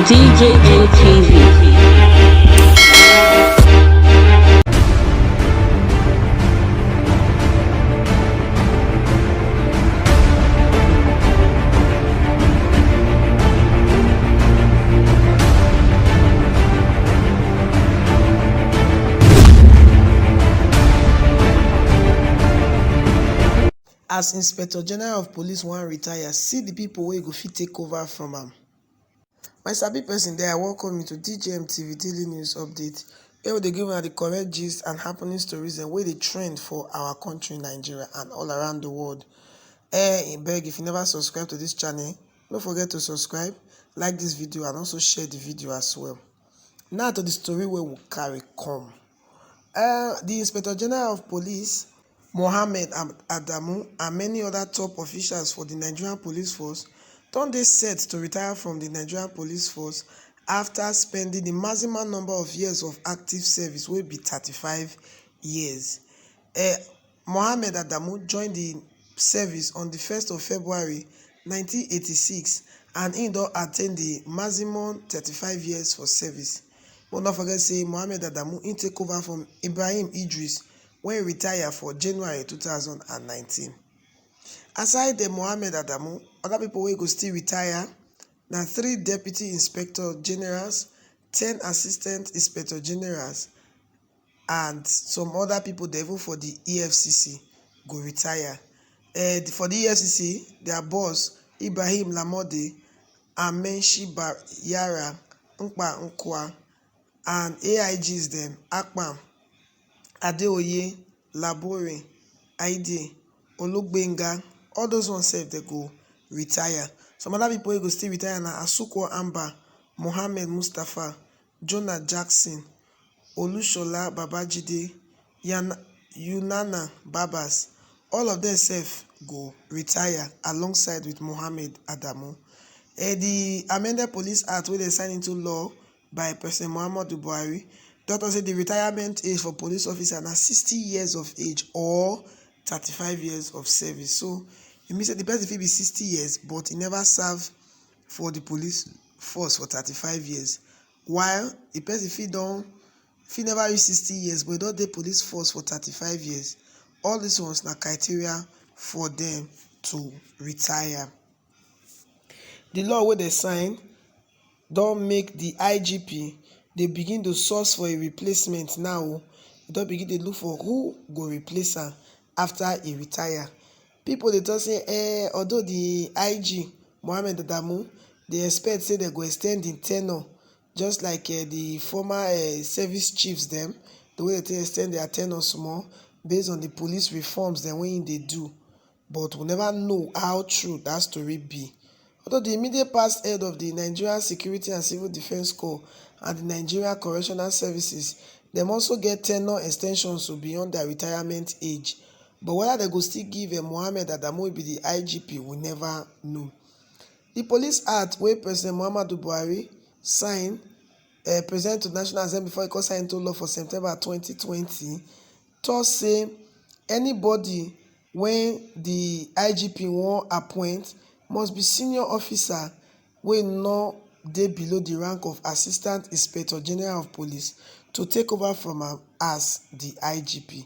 DJN TV. As Inspector General of Police wan retire, see the people wey go fit take over from am. My sabi person there, welcome you to DJM TV Daily News Update, where we dey give una the correct gist and happening stories wey dey trend for our country, Nigeria, and all around the world. Beg, if you never subscribe to this channel, don't forget to subscribe, like this video, and also share the video as well. Now to the story wey we carry come. The Inspector General of Police, Mohammed Adamu, and many other top officials for the Nigerian Police Force don dey set to retire from the Nigerian Police Force after spending the maximum number of years of active service wey be 35 years. Mohammed Adamu joined the service on the 1st of February 1986 and he don attain the maximum 35 years for service. But not forget say Mohammed Adamu he take over from Ibrahim Idris when he retired for January 2019. Aside the Mohammed Adamu, other people wey go still retire na 3 deputy inspector generals, 10 assistant inspector generals, and some other people dey even for the EFCC go retire. For the EFCC, their boss Ibrahim Lamode, Amenshi Yara, Nkpa Nkwa, and AIGs them Akpan, Adeoye, Labore, Aide, Olugbenga, all those ones sef they go retire. Some other people wey go still retire na Asuko Amba, Mohammed Mustafa, Jonah Jackson, Olushola Babajide, Yunana Babas. All of them sef go retire alongside with Mohammed Adamu. The amended Police Act wey they sign into law by President Muhammadu Buhari, doctor say the retirement age for police officer na 60 years of age or 35 years of service. So it means that the person fit be 60 years but he never serve for the police force for 35 years, while the person fit never reach 60 years but he don dey police force for 35 years. All these ones na criteria for them to retire. The law wey they sign don make the IGP dey begin to source for a replacement now. They don begin to look for who go replace am after he retire. People dey talk say although the IG Mohammed Adamu dey expect say they go extend the tenure just like the former service chiefs them, the way they extend their tenure small based on the police reforms dem wey they do, but we never know how true that story be. Although the immediate past head of the Nigerian Security and Civil Defence Corps and the Nigeria Correctional Services, them also get tenure extensions to beyond their retirement age. But whether they go still give Mohammed Adamu be the IGP, we never know. The Police Act wey President Muhammadu Buhari signed, present to National Assembly before it got signed into law for September 2020, talk say anybody when the IGP wan appoint must be senior officer wey no dey below the rank of Assistant Inspector General of Police to take over from am as the IGP.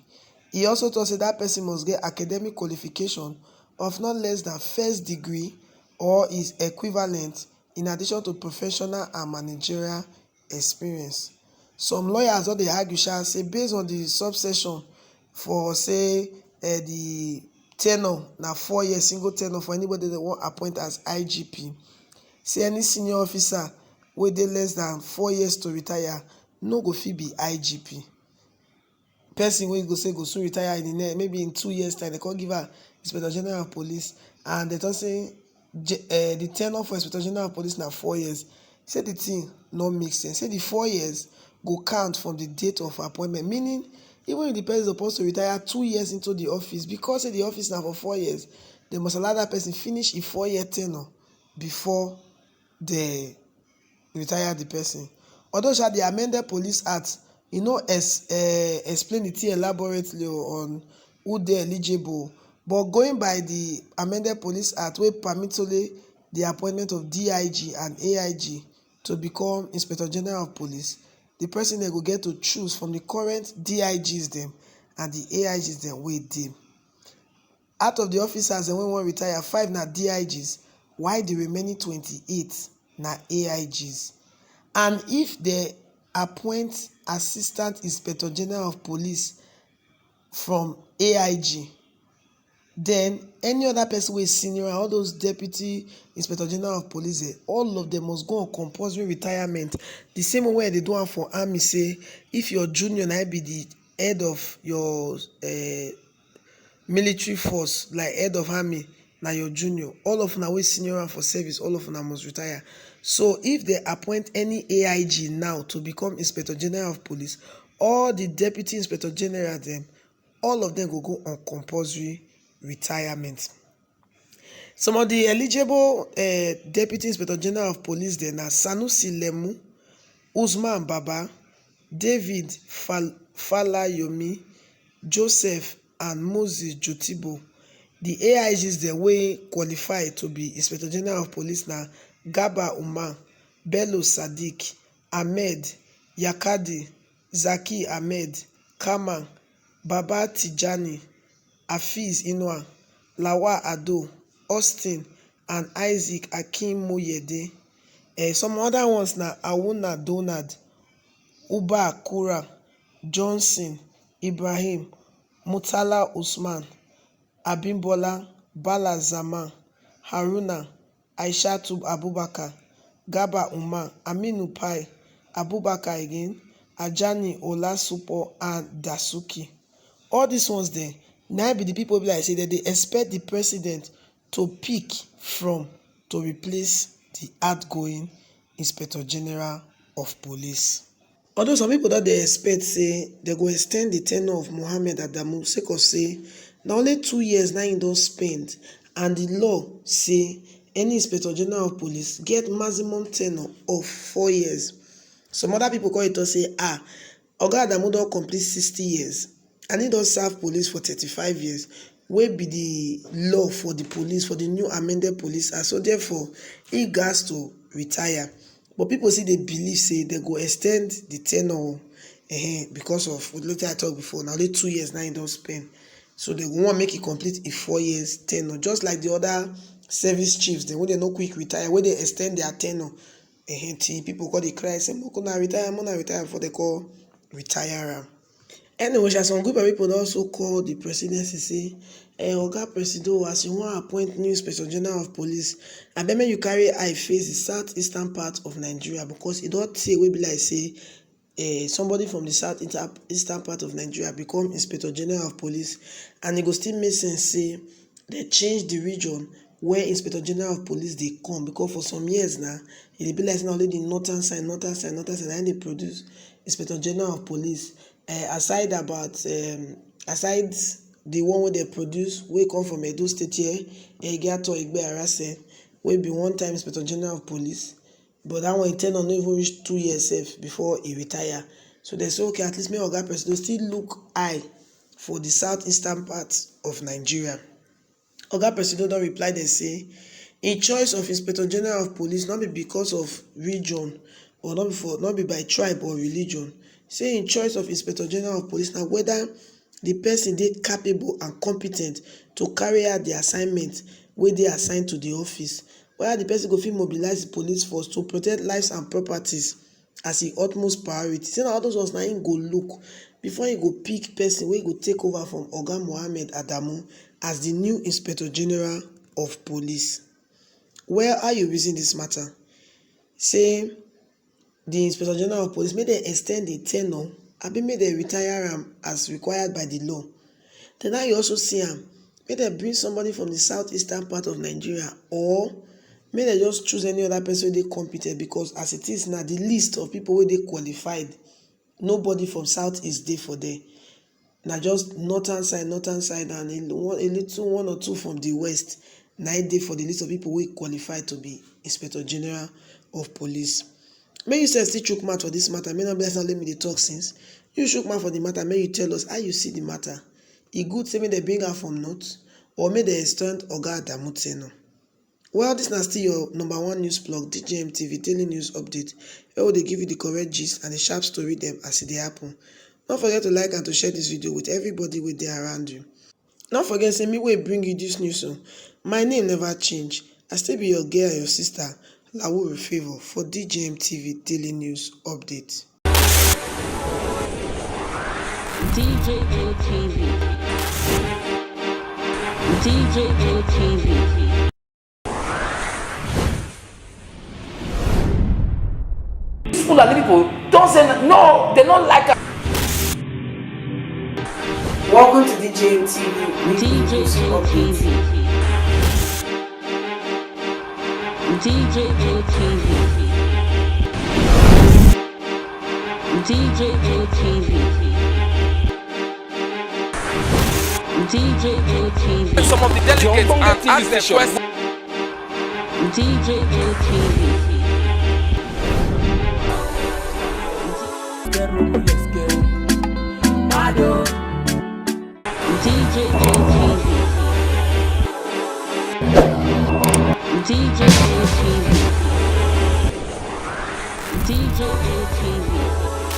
He also talk say that person must get academic qualification of not less than first degree or is equivalent, in addition to professional and managerial experience. Some lawyers don dey argue say based on the subsection for say the tenure na 4 years single tenure for anybody they wan appoint as IGP, say any senior officer wey dey less than 4 years to retire no go fit be IGP. Person wey go say go soon retire in the maybe in 2 years time, they can't give her Inspector General of Police, and they talk say the tenure for Inspector General of Police na 4 years. Say the thing no make sense. Say the 4 years go count from the date of appointment, meaning even if the person is supposed to retire 2 years into the office, because say the office now for 4 years, they must allow that person finish a 4-year tenure before they retire the person. Although the amended Police Act, explain the thing elaborately on who they eligible, but going by the amended Police Act wey permit only the appointment of DIG and AIG, to become Inspector General of Police, the person dem go get to choose from the current DIGs dem and the AIGs dem wey dey. Out of the officers dem wey wan retire, 5 na DIGs, while the remaining 28 na AIGs. And if dem appoint Assistant Inspector General of Police from AIG, then any other person wey senior, all those Deputy Inspector General of Police, all of them must go on compulsory retirement. The same way they do am for army, say if your junior na be the head of your military force, like head of army na your junior, all of una wey senior am for service, all of una must retire. So if they appoint any AIG now to become Inspector General of Police, all the Deputy Inspector General dem, all of them go on compulsory retirement. Some of the eligible Deputy Inspector General of Police dem na Sanusi Lemu, Usman Baba, David Falayomi, Joseph and Moses Jotibo. The AIGs dem wey qualify to be Inspector General of Police na Garba Umar, Bello Sadiq, Ahmed Yakadi, Zaki Ahmed, Kamal, Baba Tijani, Hafiz Inuwa, Lawal Ado, Austin and Isaac Akinmoyede. Some other ones na Awuna Donald, Uba Kura, Johnson, Ibrahim, Murtala Usman, Abimbola, Bala Zaman, Haruna, Aishatu Abubakar, Garba Umar, Aminu Pai, Abubakar again, Ajani Olasupo and Dasuki. All these ones there, now be the people like say that they expect the president to pick from to replace the outgoing Inspector General of Police. Although some people that they expect say they go extend the tenure of Mohammed Adamu, sake of say na only 2 years now im don spend, and the law say any Inspector General of Police get maximum tenure of 4 years. Some other people call it to say, Oga Adamu don complete 60 years and he don serve police for 35 years, wey be the law for the police, for the new amended police act. So therefore, he gats to retire. But people see they believe say they go extend the tenure because of what I talked before. Now only 2 years now he don spend. So they want make it complete a 4 years tenure, just like the other service chiefs. Then when they no quick retire, when they extend their tenure, people call the cry say, "Mona retire before they call retire." Anyway, some group of people also call the presidency say, Oga Presido, as you want to appoint new Inspector General of Police, I bet you carry eye face the southeastern part of Nigeria, because it don't say we be like say somebody from the southeastern part of Nigeria become Inspector General of Police, and it go still make sense say they change the region where Inspector General of Police they come, because for some years now it be like not only the northern side, and they produce Inspector General of Police. Aside the one where they produce, we come from Edo State here, Egato Igbe Arase, we be one time Inspector General of Police, but that one intend on not even reach 2 years before he retire. So they say, okay, at least me Oga Presido still look high for the southeastern part of Nigeria. Oga Presido don reply, they say, in choice of Inspector General of Police, not be because of region, or not be by tribe or religion. Say in choice of Inspector General of Police, now whether the person dey capable and competent to carry out the assignment wey dey assigned to the office, whether the person go fit mobilize the police force to protect lives and properties as the utmost priority. Say na all those ones na him go look before he go pick person wey go take over from Oga Mohammed Adamu as the new Inspector General of Police. Well, how you reason this matter? Say the Inspector General of Police, may they extend the tenure, abi may they retire am as required by the law. Then now you also see may they bring somebody from the southeastern part of Nigeria, or may they just choose any other person wey dey competent, because as it is now, the list of people wey dey qualified, nobody from southeast dey for there. Na just northern side, and a little one or two from the west. Na dey for the list of people wey qualified to be Inspector General of Police. May you still chook mouth for this matter. May not be let me dey talk since. You chook mouth for the matter. May you tell us how you see the matter. E good say may they bring her from north, or may they extend Oga Adamu tenure. Well, this na still your number one news blog, DJM TV Daily News Update, where we dey give you the correct gist and the sharp story dem as e dey happen. No forget to like and to share this video with everybody wey dey around you. No forget say me wey bring you this news o, my name never change. I still be your girl and your sister, Lawuri Favour, for DJM TV Daily News Update. DJM TV. DJM TV. Fulani people don't say no, they don't like it. Welcome to DJM TV News DJM Update. TV. DJM TV. DJM TV. DJM TV. Some of the delegates and ask them questions. DJM TV. DJM TV.